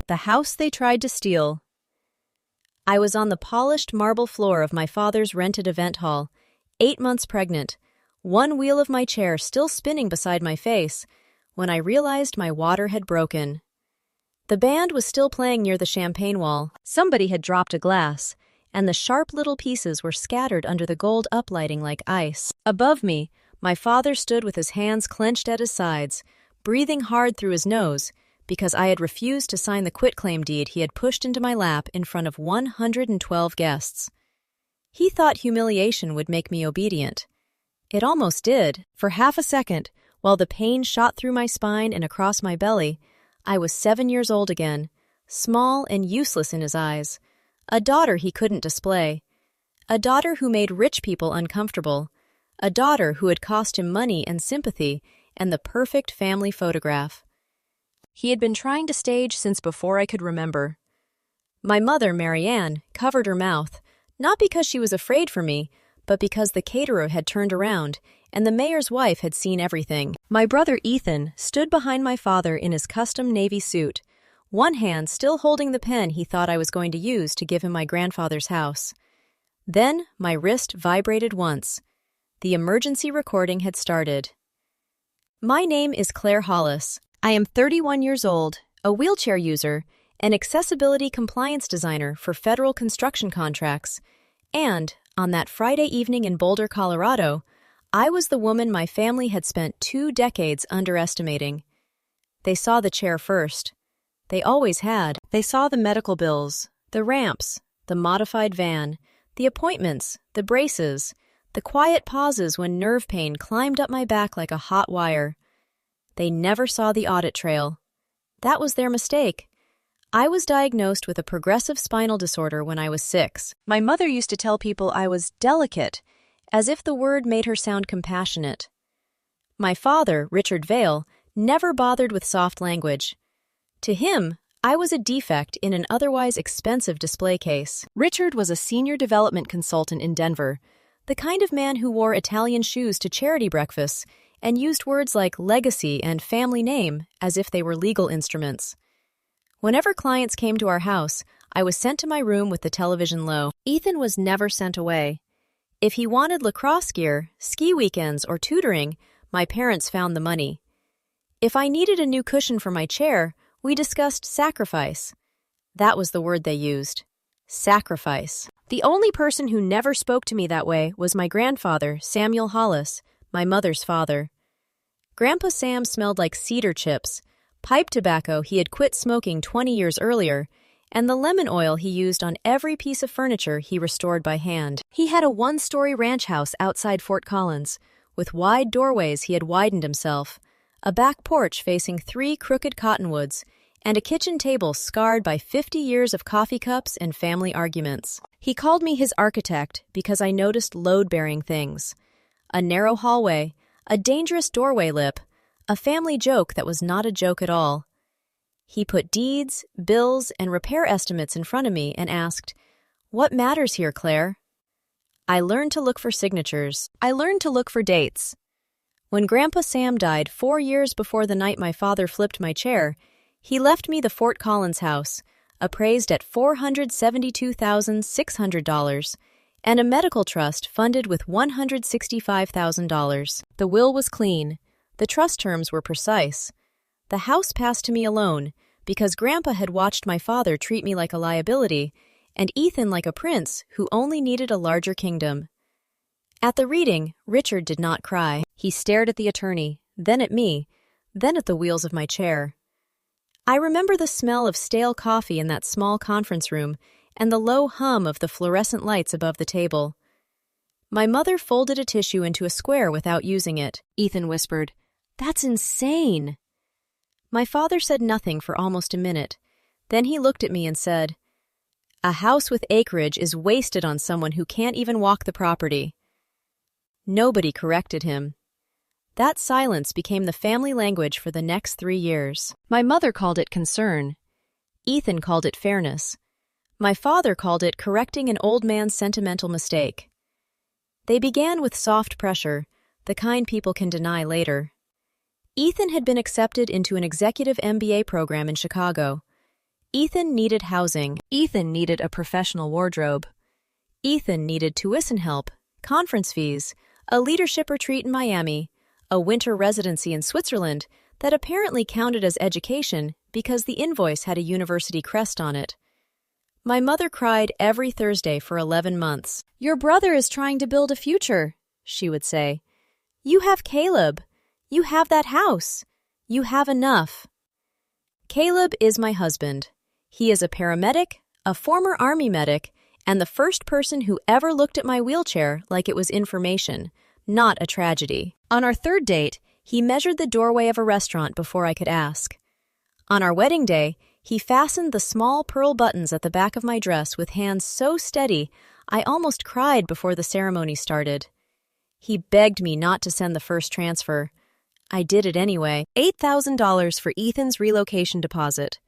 The house they tried to steal. I was on the polished marble floor of my father's rented event hall, 8 months pregnant, one wheel of my chair still spinning beside my face, when I realized my water had broken. The band was still playing near the champagne wall. Somebody had dropped a glass, and the sharp little pieces were scattered under the gold uplighting like ice. Above me, my father stood with his hands clenched at his sides, breathing hard through his nose, because I had refused to sign the quitclaim deed he had pushed into my lap in front of 112 guests. He thought humiliation would make me obedient. It almost did. For half a second, while the pain shot through my spine and across my belly, I was 7 years old again, small and useless in his eyes, a daughter he couldn't display, a daughter who made rich people uncomfortable, a daughter who had cost him money and sympathy and the perfect family photograph. He had been trying to stage since before I could remember. My mother, Marianne, covered her mouth, not because she was afraid for me, but because the caterer had turned around and the mayor's wife had seen everything. My brother Ethan stood behind my father in his custom navy suit, one hand still holding the pen he thought I was going to use to give him my grandfather's house. Then my wrist vibrated once. The emergency recording had started. My name is Claire Hollis. I am 31 years old, a wheelchair user, an accessibility compliance designer for federal construction contracts, and, on that Friday evening in Boulder, Colorado, I was the woman my family had spent 2 decades underestimating. They saw the chair first. They always had. They saw the medical bills, the ramps, the modified van, the appointments, the braces, the quiet pauses when nerve pain climbed up my back like a hot wire. They never saw the audit trail. That was their mistake. I was diagnosed with a progressive spinal disorder when I was 6. My mother used to tell people I was delicate, as if the word made her sound compassionate. My father, Richard Vale, never bothered with soft language. To him, I was a defect in an otherwise expensive display case. Richard was a senior development consultant in Denver, the kind of man who wore Italian shoes to charity breakfasts and used words like legacy and family name as if they were legal instruments. Whenever clients came to our house, I was sent to my room with the television low. Ethan was never sent away. If he wanted lacrosse gear, ski weekends, or tutoring, my parents found the money. If I needed a new cushion for my chair, we discussed sacrifice. That was the word they used. Sacrifice. The only person who never spoke to me that way was my grandfather, Samuel Hollis, my mother's father. Grandpa Sam smelled like cedar chips, pipe tobacco he had quit smoking 20 years earlier, and the lemon oil he used on every piece of furniture he restored by hand. He had a 1-story ranch house outside Fort Collins, with wide doorways he had widened himself, a back porch facing 3 crooked cottonwoods, and a kitchen table scarred by 50 years of coffee cups and family arguments. He called me his architect because I noticed load-bearing things. A narrow hallway, a dangerous doorway lip, a family joke that was not a joke at all. He put deeds, bills, and repair estimates in front of me and asked, "What matters here, Claire?" I learned to look for signatures. I learned to look for dates. When Grandpa Sam died 4 years before the night my father flipped my chair, he left me the Fort Collins house, appraised at $472,600, and a medical trust funded with $165,000. The will was clean. The trust terms were precise. The house passed to me alone, because Grandpa had watched my father treat me like a liability, and Ethan like a prince who only needed a larger kingdom. At the reading, Richard did not cry. He stared at the attorney, then at me, then at the wheels of my chair. I remember the smell of stale coffee in that small conference room and the low hum of the fluorescent lights above the table. My mother folded a tissue into a square without using it. Ethan whispered, "That's insane." My father said nothing for almost a minute. Then he looked at me and said, "A house with acreage is wasted on someone who can't even walk the property." Nobody corrected him. That silence became the family language for the next 3 years. My mother called it concern. Ethan called it fairness. My father called it correcting an old man's sentimental mistake. They began with soft pressure, the kind people can deny later. Ethan had been accepted into an executive MBA program in Chicago. Ethan needed housing. Ethan needed a professional wardrobe. Ethan needed tuition help, conference fees, a leadership retreat in Miami, a winter residency in Switzerland that apparently counted as education because the invoice had a university crest on it. My mother cried every Thursday for 11 months. "Your brother is trying to build a future," she would say. "You have Caleb. You have that house. You have enough." Caleb is my husband. He is a paramedic, a former Army medic, and the first person who ever looked at my wheelchair like it was information, not a tragedy. On our third date, he measured the doorway of a restaurant before I could ask. On our wedding day, he fastened the small pearl buttons at the back of my dress with hands so steady I almost cried before the ceremony started. He begged me not to send the first transfer. I did it anyway. $8,000 for Ethan's relocation deposit,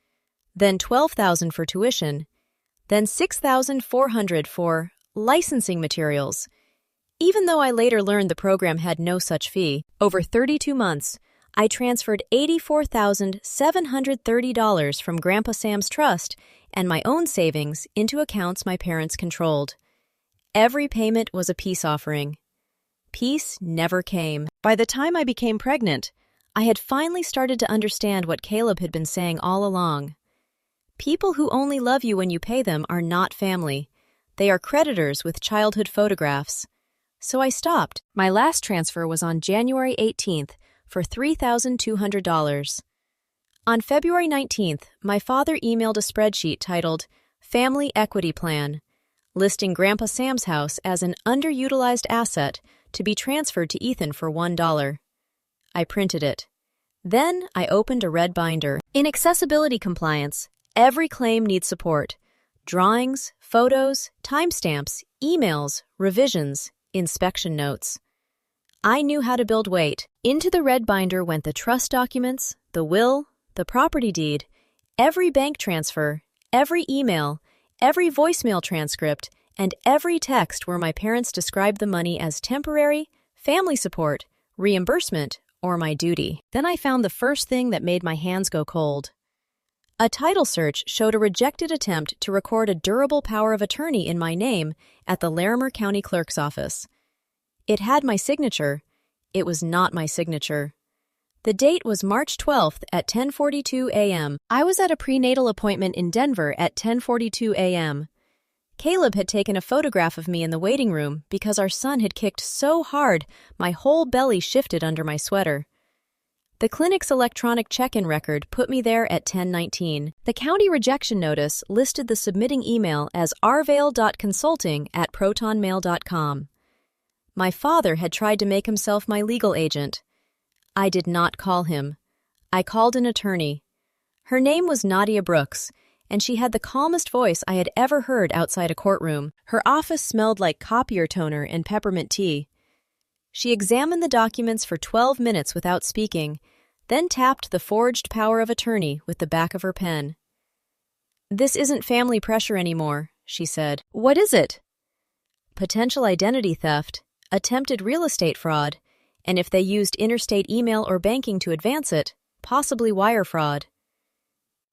then $12,000 for tuition, then $6,400 for licensing materials. Even though I later learned the program had no such fee, over 32 months, I transferred $84,730 from Grandpa Sam's trust and my own savings into accounts my parents controlled. Every payment was a peace offering. Peace never came. By the time I became pregnant, I had finally started to understand what Caleb had been saying all along. People who only love you when you pay them are not family. They are creditors with childhood photographs. So I stopped. My last transfer was on January 18th for $3,200. On February 19th, my father emailed a spreadsheet titled Family Equity Plan, listing Grandpa Sam's house as an underutilized asset to be transferred to Ethan for $1. I printed it. Then I opened a red binder. In accessibility compliance, every claim needs support. Drawings, photos, timestamps, emails, revisions, inspection notes. I knew how to build weight. Into the red binder went the trust documents, the will, the property deed, every bank transfer, every email, every voicemail transcript, and every text where my parents described the money as temporary, family support, reimbursement, or my duty. Then I found the first thing that made my hands go cold. A title search showed a rejected attempt to record a durable power of attorney in my name at the Larimer County Clerk's office. It had my signature. It was not my signature. The date was March 12th at 10:42 a.m. I was at a prenatal appointment in Denver at 10:42 a.m. Caleb had taken a photograph of me in the waiting room because our son had kicked so hard my whole belly shifted under my sweater. The clinic's electronic check-in record put me there at 10:19. The county rejection notice listed the submitting email as rvale.consulting@protonmail.com. My father had tried to make himself my legal agent. I did not call him. I called an attorney. Her name was Nadia Brooks, and she had the calmest voice I had ever heard outside a courtroom. Her office smelled like copier toner and peppermint tea. She examined the documents for 12 minutes without speaking, then tapped the forged power of attorney with the back of her pen. "This isn't family pressure anymore," she said. "What is it?" "Potential identity theft, attempted real estate fraud, and if they used interstate email or banking to advance it, possibly wire fraud."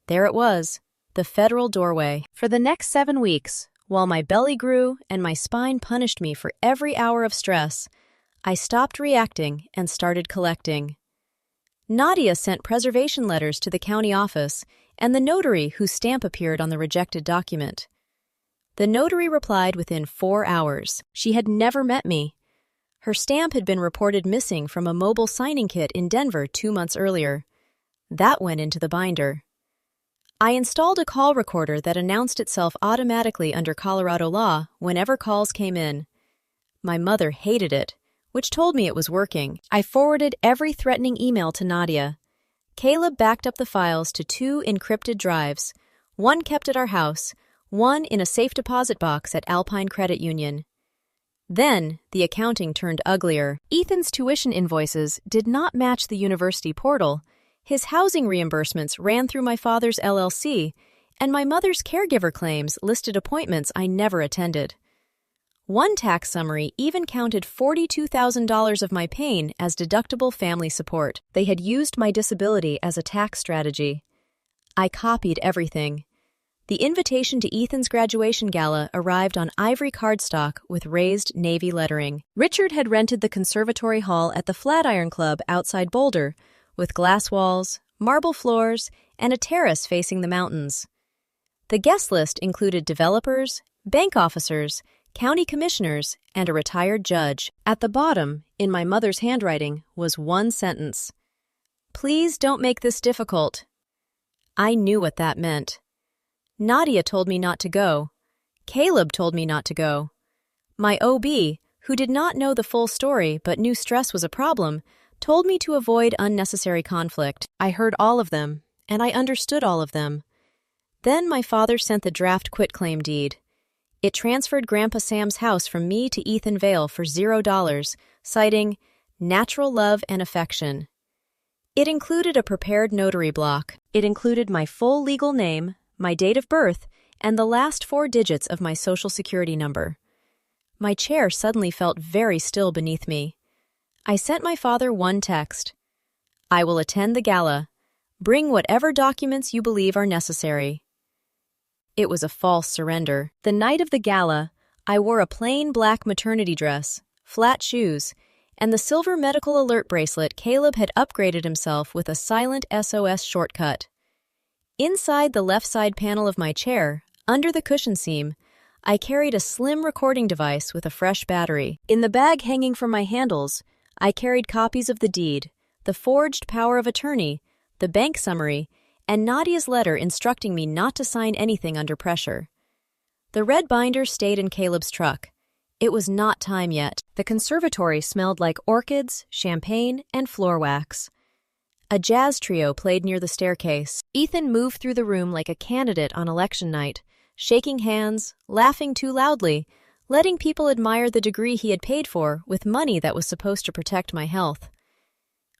There it was, the federal doorway. For the next 7 weeks, while my belly grew and my spine punished me for every hour of stress, I stopped reacting and started collecting. Nadia sent preservation letters to the county office and the notary whose stamp appeared on the rejected document. The notary replied within 4 hours. She had never met me. Her stamp had been reported missing from a mobile signing kit in Denver 2 months earlier. That went into the binder. I installed a call recorder that announced itself automatically under Colorado law whenever calls came in. My mother hated it, which told me it was working. I forwarded every threatening email to Nadia. Caleb backed up the files to 2 encrypted drives, one kept at our house, one in a safe deposit box at Alpine Credit Union. Then, the accounting turned uglier. Ethan's tuition invoices did not match the university portal. His housing reimbursements ran through my father's LLC, and my mother's caregiver claims listed appointments I never attended. One tax summary even counted $42,000 of my pain as deductible family support. They had used my disability as a tax strategy. I copied everything. The invitation to Ethan's graduation gala arrived on ivory cardstock with raised navy lettering. Richard had rented the conservatory hall at the Flatiron Club outside Boulder, with glass walls, marble floors, and a terrace facing the mountains. The guest list included developers, bank officers, county commissioners, and a retired judge. At the bottom, in my mother's handwriting, was one sentence. "Please don't make this difficult." I knew what that meant. Nadia told me not to go. Caleb told me not to go. My OB, who did not know the full story but knew stress was a problem, told me to avoid unnecessary conflict. I heard all of them, and I understood all of them. Then my father sent the draft quitclaim deed. It transferred Grandpa Sam's house from me to Ethan Vale for $0, citing natural love and affection. It included a prepared notary block. It included my full legal name, my date of birth, and the last 4 digits of my Social Security number. My chair suddenly felt very still beneath me. I sent my father one text. "I will attend the gala. Bring whatever documents you believe are necessary." It was a false surrender. The night of the gala, I wore a plain black maternity dress, flat shoes, and the silver medical alert bracelet Caleb had upgraded himself with a silent SOS shortcut. Inside the left side panel of my chair, under the cushion seam, I carried a slim recording device with a fresh battery. In the bag hanging from my handles, I carried copies of the deed, the forged power of attorney, the bank summary, and Nadia's letter instructing me not to sign anything under pressure. The red binder stayed in Caleb's truck. It was not time yet. The conservatory smelled like orchids, champagne, and floor wax. A jazz trio played near the staircase. Ethan moved through the room like a candidate on election night, shaking hands, laughing too loudly, letting people admire the degree he had paid for with money that was supposed to protect my health.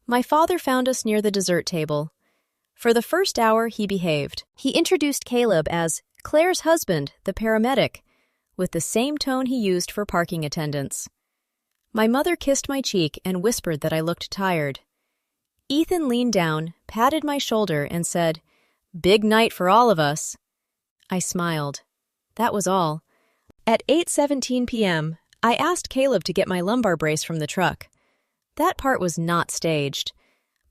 My father found us near the dessert table. For the first hour, he behaved. He introduced Caleb as Claire's husband, the paramedic, with the same tone he used for parking attendants. My mother kissed my cheek and whispered that I looked tired. Ethan leaned down, patted my shoulder, and said, "Big night for all of us." I smiled. That was all. At 8:17 p.m., I asked Caleb to get my lumbar brace from the truck. That part was not staged.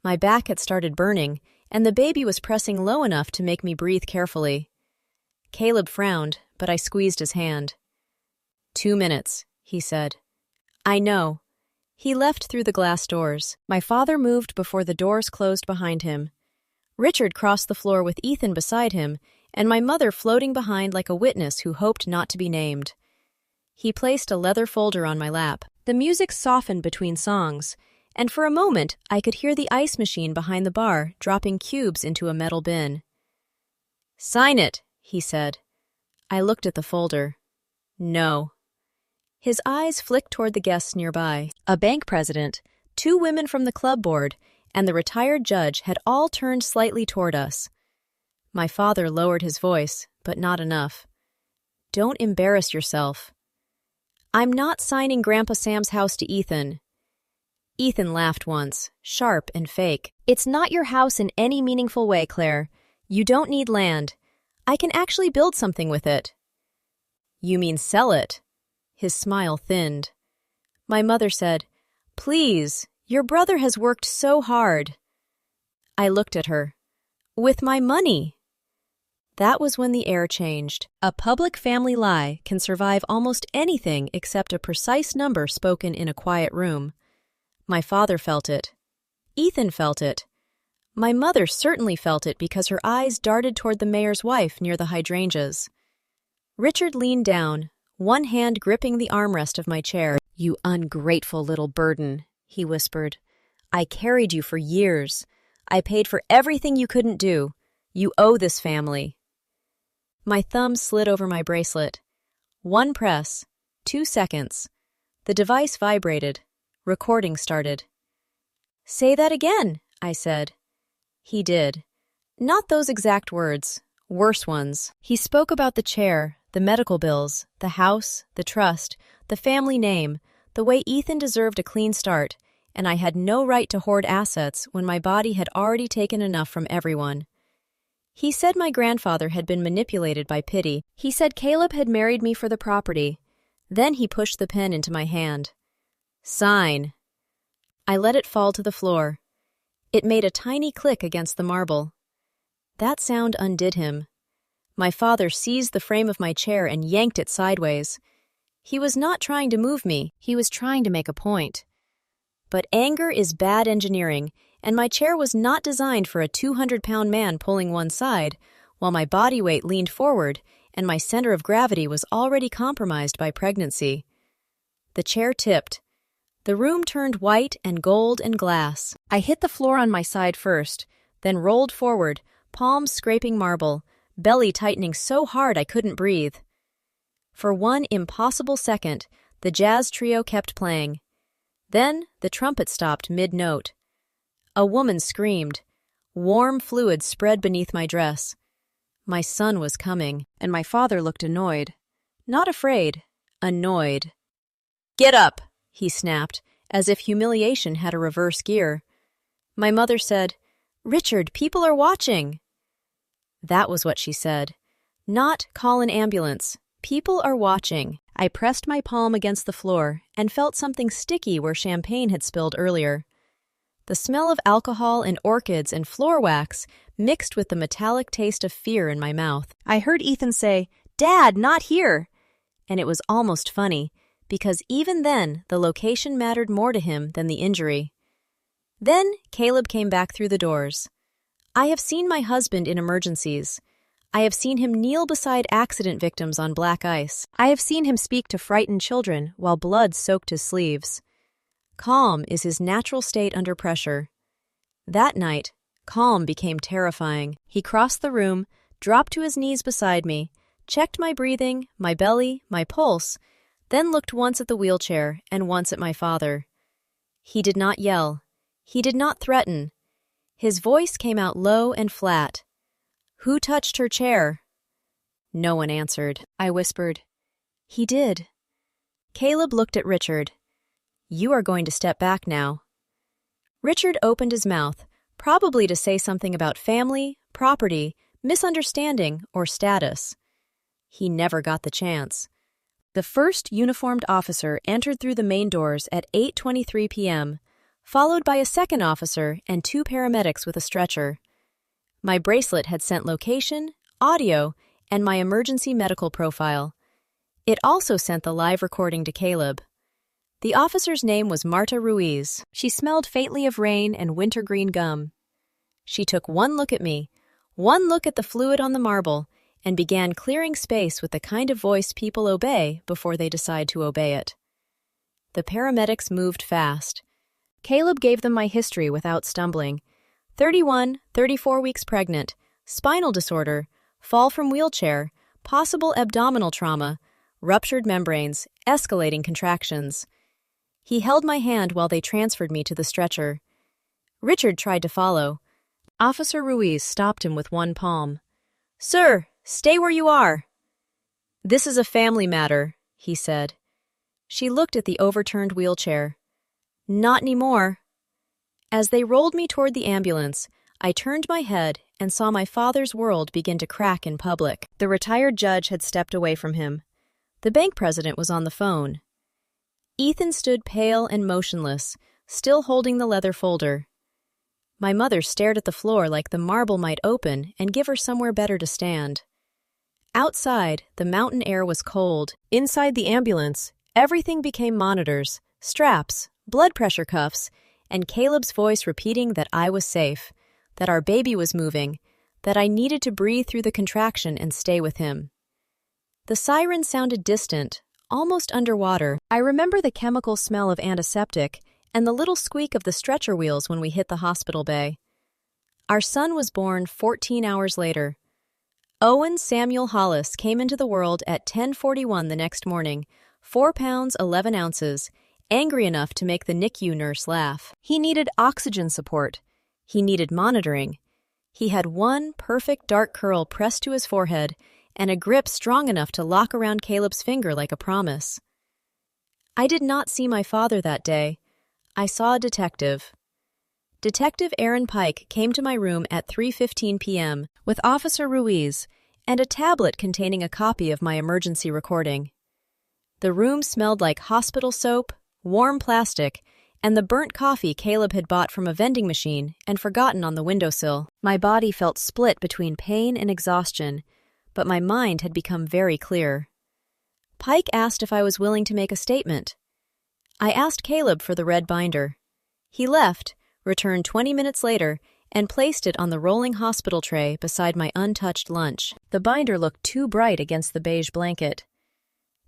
My back had started burning, and the baby was pressing low enough to make me breathe carefully. Caleb frowned, but I squeezed his hand. 2 minutes, he said. I know. He left through the glass doors. My father moved before the doors closed behind him. Richard crossed the floor with Ethan beside him, and my mother floating behind like a witness who hoped not to be named. He placed a leather folder on my lap. The music softened between songs, and for a moment I could hear the ice machine behind the bar dropping cubes into a metal bin. "Sign it," he said. I looked at the folder. No. His eyes flicked toward the guests nearby. A bank president, 2 women from the club board, and the retired judge had all turned slightly toward us. My father lowered his voice, but not enough. "Don't embarrass yourself." "I'm not signing Grandpa Sam's house to Ethan." Ethan laughed once, sharp and fake. "It's not your house in any meaningful way, Claire. You don't need land. I can actually build something with it." "You mean sell it?" His smile thinned. My mother said, "Please, your brother has worked so hard." I looked at her. "With my money." That was when the air changed. A public family lie can survive almost anything except a precise number spoken in a quiet room. My father felt it. Ethan felt it. My mother certainly felt it because her eyes darted toward the mayor's wife near the hydrangeas. Richard leaned down, one hand gripping the armrest of my chair. "You ungrateful little burden," he whispered. "I carried you for years. I paid for everything you couldn't do. You owe this family." My thumb slid over my bracelet. 1 press, 2 seconds. The device vibrated. Recording started. "Say that again," I said. He did. Not those exact words, worse ones. He spoke about the chair, the medical bills, the house, the trust, the family name, the way Ethan deserved a clean start, and I had no right to hoard assets when my body had already taken enough from everyone. He said my grandfather had been manipulated by pity. He said Caleb had married me for the property. Then he pushed the pen into my hand. Sign. I let it fall to the floor. It made a tiny click against the marble. That sound undid him. My father seized the frame of my chair and yanked it sideways. He was not trying to move me, he was trying to make a point. But anger is bad engineering, and my chair was not designed for a 200-pound man pulling one side, while my body weight leaned forward and my center of gravity was already compromised by pregnancy. The chair tipped. The room turned white and gold and glass. I hit the floor on my side first, then rolled forward, palms scraping marble, belly tightening so hard I couldn't breathe. For one impossible second, the jazz trio kept playing. Then the trumpet stopped mid-note. A woman screamed. Warm fluid spread beneath my dress. My son was coming, and my father looked annoyed. Not afraid, annoyed. "Get up!" he snapped, as if humiliation had a reverse gear. My mother said, "Richard, people are watching." That was what she said. Not call an ambulance. People are watching. I pressed my palm against the floor and felt something sticky where champagne had spilled earlier. The smell of alcohol and orchids and floor wax mixed with the metallic taste of fear in my mouth. I heard Ethan say, "Dad, not here!" And it was almost funny, because even then the location mattered more to him than the injury. Then Caleb came back through the doors. I have seen my husband in emergencies. I have seen him kneel beside accident victims on black ice. I have seen him speak to frightened children while blood soaked his sleeves. Calm is his natural state under pressure. That night, calm became terrifying. He crossed the room, dropped to his knees beside me, checked my breathing, my belly, my pulse, then looked once at the wheelchair and once at my father. He did not yell. He did not threaten. His voice came out low and flat. "Who touched her chair?" No one answered. I whispered, "He did." Caleb looked at Richard. "You are going to step back now." Richard opened his mouth, probably to say something about family, property, misunderstanding, or status. He never got the chance. The first uniformed officer entered through the main doors at 8:23 p.m., followed by a second officer and 2 paramedics with a stretcher. My bracelet had sent location, audio, and my emergency medical profile. It also sent the live recording to Caleb. The officer's name was Marta Ruiz. She smelled faintly of rain and wintergreen gum. She took one look at me, one look at the fluid on the marble, and began clearing space with the kind of voice people obey before they decide to obey it. The paramedics moved fast. Caleb gave them my history without stumbling. 31, 34 weeks pregnant, spinal disorder, fall from wheelchair, possible abdominal trauma, ruptured membranes, escalating contractions. He held my hand while they transferred me to the stretcher. Richard tried to follow. Officer Ruiz stopped him with one palm. "Sir, stay where you are." "This is a family matter," he said. She looked at the overturned wheelchair. "Not anymore." As they rolled me toward the ambulance, I turned my head and saw my father's world begin to crack in public. The retired judge had stepped away from him. The bank president was on the phone. Ethan stood pale and motionless, still holding the leather folder. My mother stared at the floor like the marble might open and give her somewhere better to stand. Outside, the mountain air was cold. Inside the ambulance, everything became monitors, straps, blood pressure cuffs, and Caleb's voice repeating that I was safe, that our baby was moving, that I needed to breathe through the contraction and stay with him. The siren sounded distant, almost underwater. I remember the chemical smell of antiseptic and the little squeak of the stretcher wheels when we hit the hospital bay. Our son was born 14 hours later. Owen Samuel Hollis came into the world at 10:41 the next morning, 4 pounds 11 ounces, angry enough to make the NICU nurse laugh. He needed oxygen support. He needed monitoring. He had one perfect dark curl pressed to his forehead and a grip strong enough to lock around Caleb's finger like a promise. I did not see my father that day. I saw a detective. Detective Aaron Pike came to my room at 3:15 p.m. with Officer Ruiz and a tablet containing a copy of my emergency recording. The room smelled like hospital soap, warm plastic, and the burnt coffee Caleb had bought from a vending machine and forgotten on the windowsill. My body felt split between pain and exhaustion, but my mind had become very clear. Pike asked if I was willing to make a statement. I asked Caleb for the red binder. He left, returned 20 minutes later, and placed it on the rolling hospital tray beside my untouched lunch. The binder looked too bright against the beige blanket.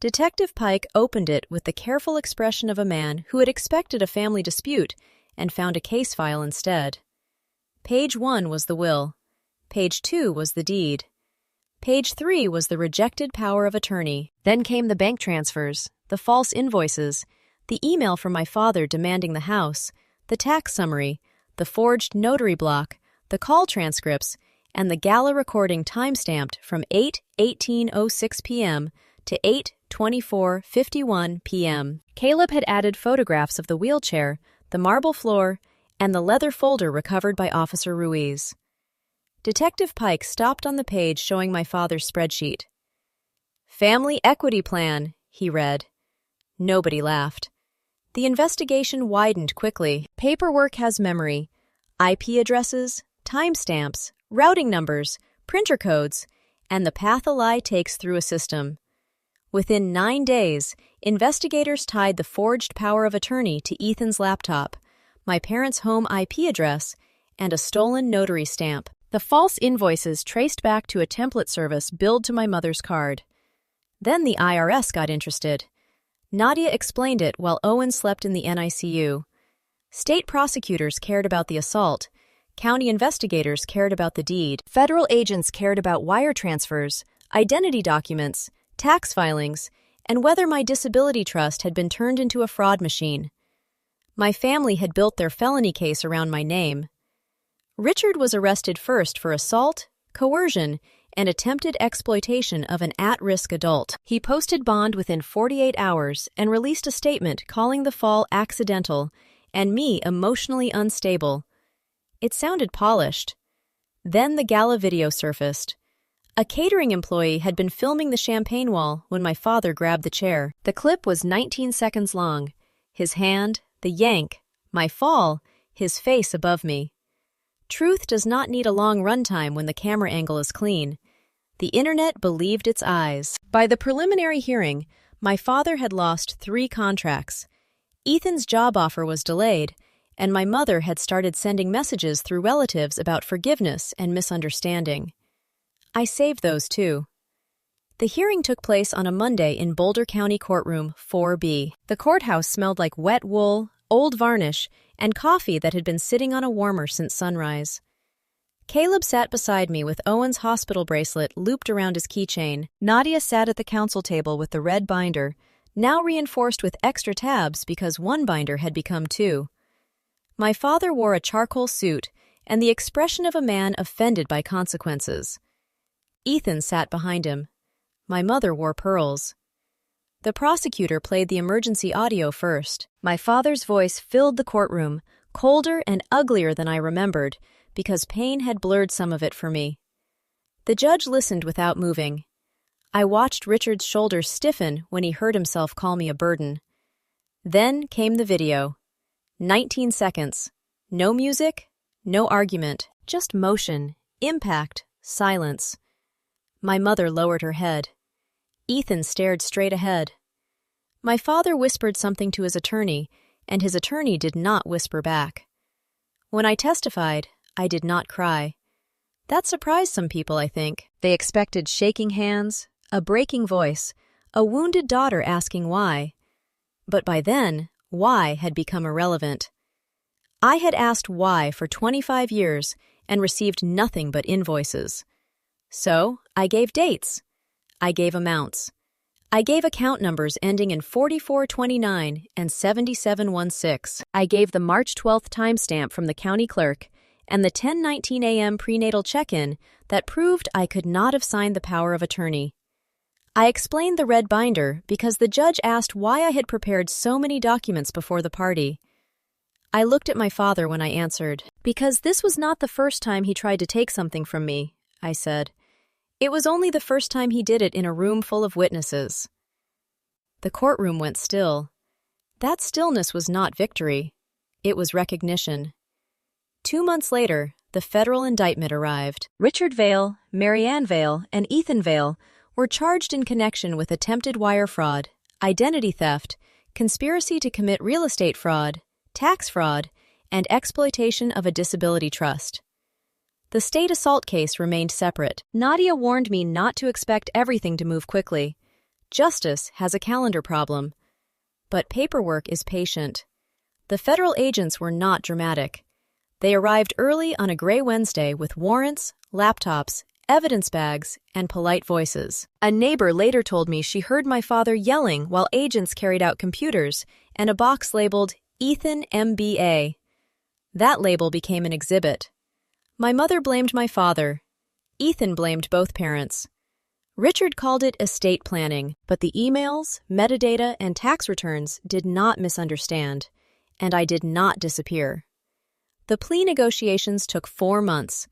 Detective Pike opened it with the careful expression of a man who had expected a family dispute and found a case file instead. Page 1 was the will. Page 2 was the deed. Page 3 was the rejected power of attorney. Then came the bank transfers, the false invoices, the email from my father demanding the house, the tax summary, the forged notary block, the call transcripts, and the gala recording time-stamped from 8:18:06 p.m. to 8:24:51 p.m. Caleb had added photographs of the wheelchair, the marble floor, and the leather folder recovered by Officer Ruiz. Detective Pike stopped on the page showing my father's spreadsheet. "Family Equity Plan," he read. Nobody laughed. The investigation widened quickly. Paperwork has memory, IP addresses, timestamps, routing numbers, printer codes, and the path a lie takes through a system. Within 9 days, investigators tied the forged power of attorney to Ethan's laptop, my parents' home IP address, and a stolen notary stamp. The false invoices traced back to a template service billed to my mother's card. Then the IRS got interested. Nadia explained it while Owen slept in the NICU. State prosecutors cared about the assault. County investigators cared about the deed. Federal agents cared about wire transfers, identity documents, tax filings, and whether my disability trust had been turned into a fraud machine. My family had built their felony case around my name. Richard was arrested first for assault, coercion, and attempted exploitation of an at-risk adult. He posted bond within 48 hours and released a statement calling the fall accidental and me emotionally unstable. It sounded polished. Then the gala video surfaced. A catering employee had been filming the champagne wall when my father grabbed the chair. The clip was 19 seconds long. His hand, the yank, my fall, his face above me. Truth does not need a long runtime when the camera angle is clean. The internet believed its eyes. By the preliminary hearing, my father had lost 3 contracts. Ethan's job offer was delayed, and my mother had started sending messages through relatives about forgiveness and misunderstanding. I saved those too. The hearing took place on a Monday in Boulder County Courtroom 4B. The courthouse smelled like wet wool, old varnish, and coffee that had been sitting on a warmer since sunrise. Caleb sat beside me with Owen's hospital bracelet looped around his keychain. Nadia sat at the counsel table with the red binder, now reinforced with extra tabs because one binder had become 2. My father wore a charcoal suit and the expression of a man offended by consequences. Ethan sat behind him. My mother wore pearls. The prosecutor played the emergency audio first. My father's voice filled the courtroom, colder and uglier than I remembered, because pain had blurred some of it for me. The judge listened without moving. I watched Richard's shoulders stiffen when he heard himself call me a burden. Then came the video. 19 seconds. No music, no argument, just motion, impact, silence. My mother lowered her head. Ethan stared straight ahead. My father whispered something to his attorney, and his attorney did not whisper back. When I testified, I did not cry. That surprised some people, I think. They expected shaking hands, a breaking voice, a wounded daughter asking why. But by then, why had become irrelevant. I had asked why for 25 years and received nothing but invoices. So, I gave dates. I gave amounts. I gave account numbers ending in 4429 and 7716. I gave the March 12th timestamp from the county clerk and the 10:19 a.m. prenatal check-in that proved I could not have signed the power of attorney. I explained the red binder because the judge asked why I had prepared so many documents before the party. I looked at my father when I answered. Because this was not the first time he tried to take something from me, I said. It was only the first time he did it in a room full of witnesses. The courtroom went still. That stillness was not victory. It was recognition. 2 months later, the federal indictment arrived. Richard Vale, Marianne Vale, and Ethan Vale were charged in connection with attempted wire fraud, identity theft, conspiracy to commit real estate fraud, tax fraud, and exploitation of a disability trust. The state assault case remained separate. Nadia warned me not to expect everything to move quickly. Justice has a calendar problem. But paperwork is patient. The federal agents were not dramatic. They arrived early on a gray Wednesday with warrants, laptops, evidence bags, and polite voices. A neighbor later told me she heard my father yelling while agents carried out computers and a box labeled Ethan MBA. That label became an exhibit. My mother blamed my father. Ethan blamed both parents. Richard called it estate planning, but the emails, metadata, and tax returns did not misunderstand, and I did not disappear. The plea negotiations took 4 months.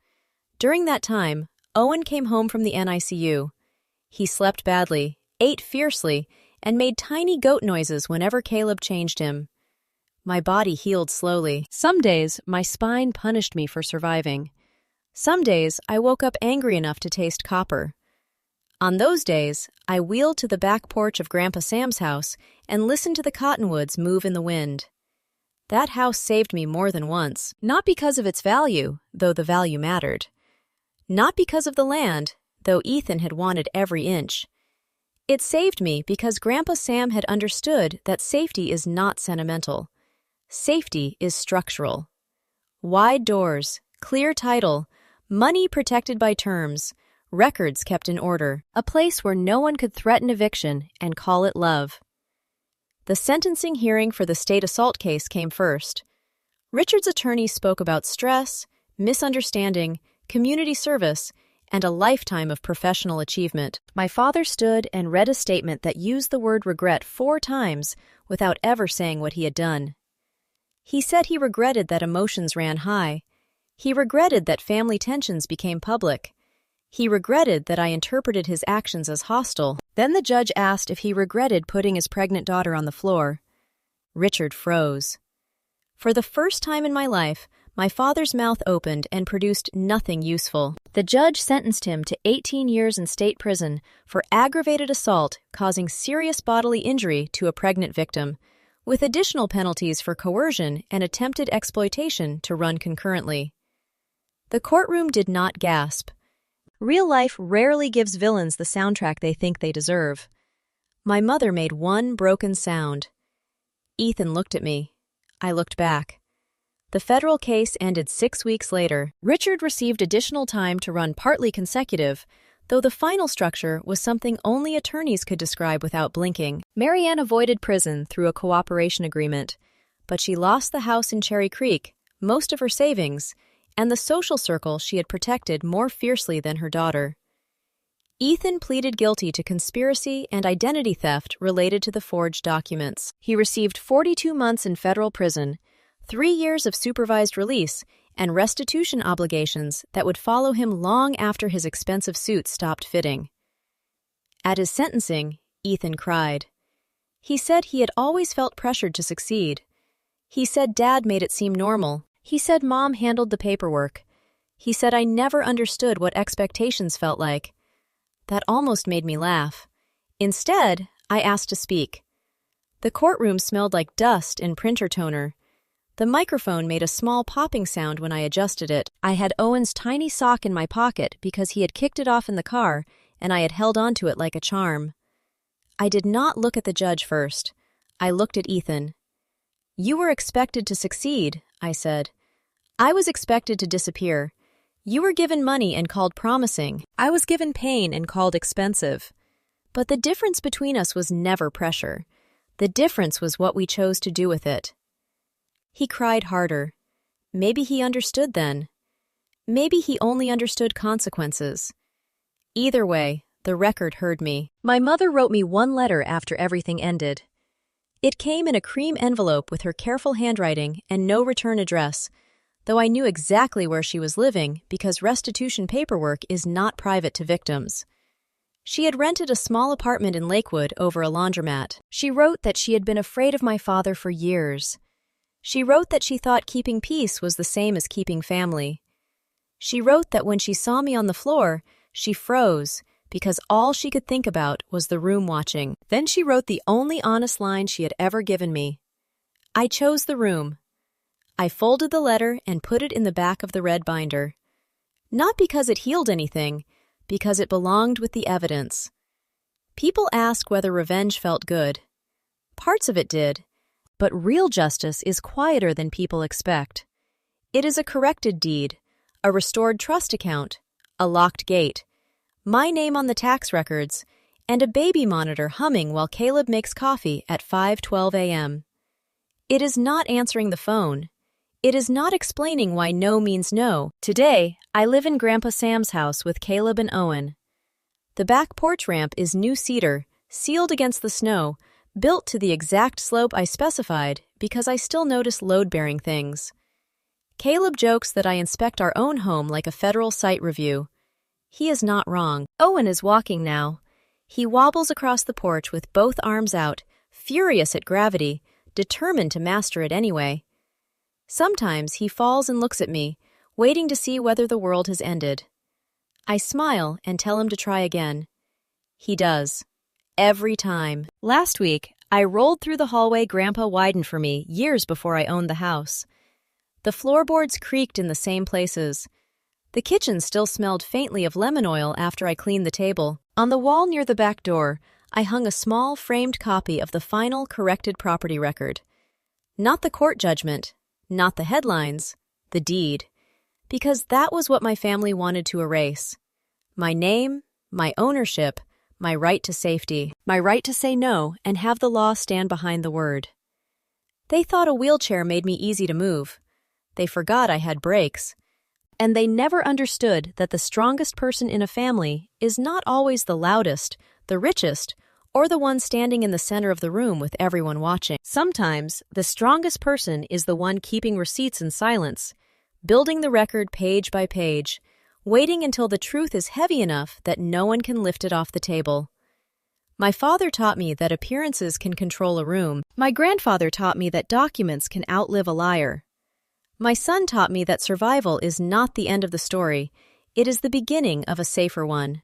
During that time, Owen came home from the NICU. He slept badly, ate fiercely, and made tiny goat noises whenever Caleb changed him. My body healed slowly. Some days, my spine punished me for surviving. Some days, I woke up angry enough to taste copper. On those days, I wheeled to the back porch of Grandpa Sam's house and listened to the cottonwoods move in the wind. That house saved me more than once, not because of its value, though the value mattered. Not because of the land, though Ethan had wanted every inch. It saved me because Grandpa Sam had understood that safety is not sentimental. Safety is structural. Wide doors, clear title, money protected by terms, records kept in order, a place where no one could threaten eviction and call it love. The sentencing hearing for the state assault case came first. Richard's attorney spoke about stress, misunderstanding, community service, and a lifetime of professional achievement. My father stood and read a statement that used the word regret 4 times without ever saying what he had done. He said he regretted that emotions ran high. He regretted that family tensions became public. He regretted that I interpreted his actions as hostile. Then the judge asked if he regretted putting his pregnant daughter on the floor. Richard froze. For the first time in my life, my father's mouth opened and produced nothing useful. The judge sentenced him to 18 years in state prison for aggravated assault causing serious bodily injury to a pregnant victim, with additional penalties for coercion and attempted exploitation to run concurrently. The courtroom did not gasp. Real life rarely gives villains the soundtrack they think they deserve. My mother made one broken sound. Ethan looked at me. I looked back. The federal case ended 6 weeks later. Richard received additional time to run partly consecutive, though the final structure was something only attorneys could describe without blinking. Marianne avoided prison through a cooperation agreement, but she lost the house in Cherry Creek, most of her savings, and the social circle she had protected more fiercely than her daughter. Ethan pleaded guilty to conspiracy and identity theft related to the forged documents. He received 42 months in federal prison, 3 years of supervised release, and restitution obligations that would follow him long after his expensive suit stopped fitting. At his sentencing, Ethan cried. He said he had always felt pressured to succeed. He said Dad made it seem normal. He said Mom handled the paperwork. He said I never understood what expectations felt like. That almost made me laugh. Instead, I asked to speak. The courtroom smelled like dust and printer toner. The microphone made a small popping sound when I adjusted it. I had Owen's tiny sock in my pocket because he had kicked it off in the car, and I had held onto it like a charm. I did not look at the judge first. I looked at Ethan. You were expected to succeed, I said. I was expected to disappear. You were given money and called promising. I was given pain and called expensive. But the difference between us was never pressure. The difference was what we chose to do with it. He cried harder. Maybe he understood then. Maybe he only understood consequences. Either way, the record heard me. My mother wrote me one letter after everything ended. It came in a cream envelope with her careful handwriting and no return address, though I knew exactly where she was living because restitution paperwork is not private to victims. She had rented a small apartment in Lakewood over a laundromat. She wrote that she had been afraid of my father for years. She wrote that she thought keeping peace was the same as keeping family. She wrote that when she saw me on the floor, she froze because all she could think about was the room watching. Then she wrote the only honest line she had ever given me. I chose the room. I folded the letter and put it in the back of the red binder. Not because it healed anything, because it belonged with the evidence. People ask whether revenge felt good. Parts of it did, but real justice is quieter than people expect. It is a corrected deed, a restored trust account, a locked gate, my name on the tax records, and a baby monitor humming while Caleb makes coffee at 5:12 a.m. It is not answering the phone. It is not explaining why no means no. Today, I live in Grandpa Sam's house with Caleb and Owen. The back porch ramp is new cedar, sealed against the snow, built to the exact slope I specified because I still notice load-bearing things. Caleb jokes that I inspect our own home like a federal site review. He is not wrong. Owen is walking now. He wobbles across the porch with both arms out, furious at gravity, determined to master it anyway. Sometimes he falls and looks at me, waiting to see whether the world has ended. I smile and tell him to try again. He does. Every time. Last week, I rolled through the hallway Grandpa widened for me years before I owned the house. The floorboards creaked in the same places. The kitchen still smelled faintly of lemon oil after I cleaned the table. On the wall near the back door, I hung a small framed copy of the final corrected property record. Not the court judgment, not the headlines, the deed. Because that was what my family wanted to erase. My name, my ownership, my right to safety, my right to say no and have the law stand behind the word. They thought a wheelchair made me easy to move. They forgot I had brakes. And they never understood that the strongest person in a family is not always the loudest, the richest, or the one standing in the center of the room with everyone watching. Sometimes, the strongest person is the one keeping receipts in silence, building the record page by page, waiting until the truth is heavy enough that no one can lift it off the table. My father taught me that appearances can control a room. My grandfather taught me that documents can outlive a liar. My son taught me that survival is not the end of the story, it is the beginning of a safer one.